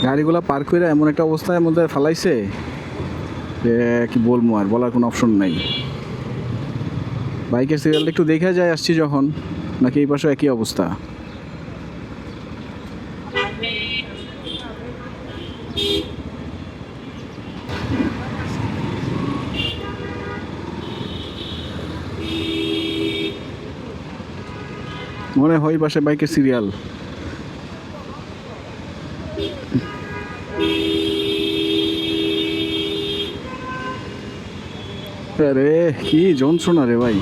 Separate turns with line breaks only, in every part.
গাড়িগুলো পার্ক করে এমন একটা অবস্থার মধ্যে ফেলাইছে যে কি বলবো, আর বলার কোনো অপশন নাই। বাইকের সিরিয়ালটা একটু দেখে যায় আসছি যখন, নাকি এই পাশে একই অবস্থা। মনে হয় এই পাশে বাইকের সিরিয়াল। আরে কি যন্ত্রণা রে ভাই।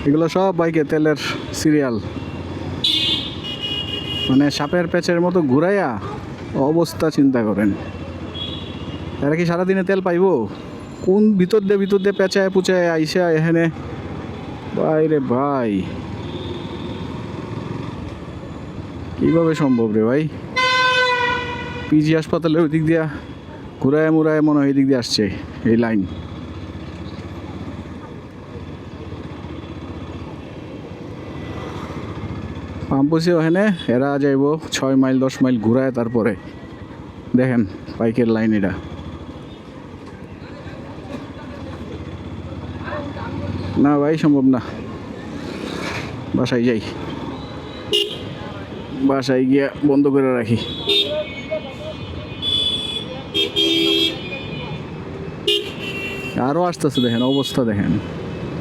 এগুলো সব বাইকে তেলের সিরিয়াল, মানে সাপের প্যাচের মতো ঘুরাইয়া অবস্থা চিন্তা করেন। এরা কি সারাদিনে তেল পাইবো? কোন ভিতর দিয়ে পেঁচায় পুচায় আইসা এখানে। ভাই রে ভাই, কিভাবে সম্ভব রে ভাই? পিজি হাসপাতালের ওই দিক দিয়া ঘুরায় মুরায় মনে হয় এই দিক দিয়ে আসছে এই লাইন। পাম্প বসে ওখানে এরা যাইব 6 মাইল 10 মাইল ঘুরায়, তারপরে দেখেন বাইকের লাইন। এটা না ভাই, সম্ভব না। বাসায় যাই, বাসায় গিয়া বন্ধ করে রাখি। আরও আসতেছে, দেখেন অবস্থা দেখেন।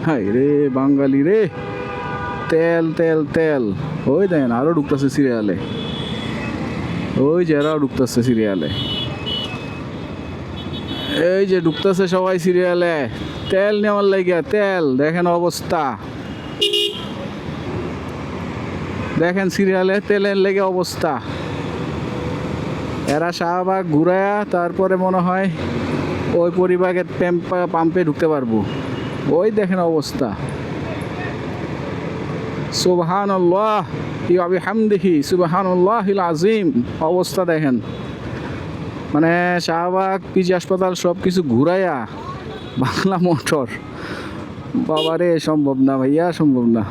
হাই রে বাঙালি রে, তেল তেল তেল। ওই দেখেন আরও ঢুকতেছে সিরিয়ালে, ওই যে এরাও ঢুকতেছে সিরিয়ালে, এই যে ঢুকতেছে সবাই সিরিয়ালে তেল নেওয়ার লাগিয়া। তেল দেখেন অবস্থা, দেখেন সিরিয়ালে তেলের লেগে অবস্থা। এরা শাহবাগ ঘুরায়া তারপরে মনে হয় ওই পরিবাগের পাম্পে ঢুকতে পারবো। ওই দেখেন অবস্থা। সুবহানাল্লাহ ওয়া বিহামদিহি সুবহানাল্লাহিল আযীম। অবস্থা দেখেন, মানে শাহবাগ পিজি হাসপাতাল সব কিছু ঘুরাইয়া বাংলা মোটর। বাবারে সম্ভব না ভাইয়া, সম্ভব না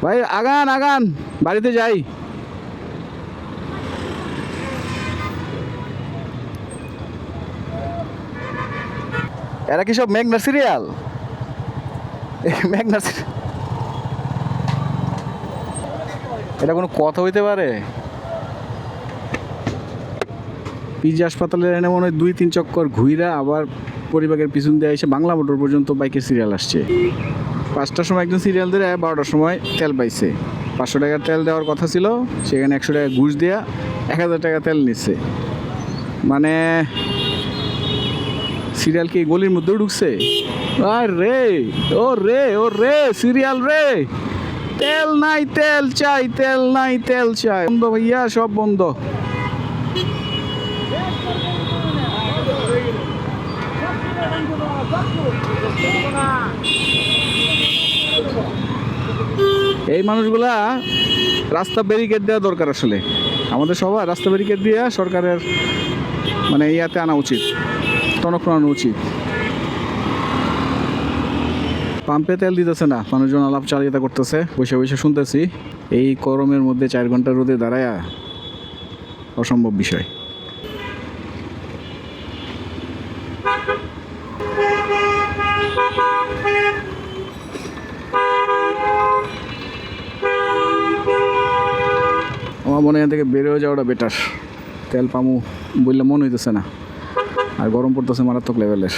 ভাই। আগান আগান, বাড়িতে যাই। এরা কি সব মেঘনার সিরিয়াল? মেঘনার, এটা কোনো কথা হইতে পারে? পিজি হাসপাতালের এনে মনে হয় 2-3 চক্কর ঘুইরা আবার পরিবারের পিছন দিয়ে এসে বাংলা মোটর পর্যন্ত বাইকের সিরিয়াল আসছে। 5টার সময় একজন সিরিয়াল ধরে 12টার সময় তেল পাইছে। 500 টাকার তেল দেওয়ার কথা ছিল, সেখানে 100 টাকা ঘুষ দেওয়া 1000 টাকা তেল নিচ্ছে। মানে সিরিয়াল কি গলির মধ্যেও ঢুকছে? আর রে ও রে ও রে সিরিয়াল রে, তেল নাই তেল চাই, তেল নাই তেল চাই। বন্ধ ভাইয়া, সব বন্ধ। এই মানুষগুলা রাস্তা ব্যারিকেড দেওয়া দরকার। আসলে আমাদের সবার রাস্তা ব্যারিকেড দিয়ে সরকারের মানে ইয়াতে আনা উচিত, টনক আনা উচিত। পাম্পে তেল দিতেছে না, মানুষজন আলাপ চালিয়ে করতেছে, বসে বসে শুনতেছি। এই গরমের মধ্যে 4 ঘন্টা রোদে দাঁড়ায়া অসম্ভব বিষয়। আমার মনে হয় থেকে বেরোয় যাওয়াটা বেটার। তেল পামু বললে মন হইতেছে না, আর গরম পড়তেছে মারাত্মক লেভেলের।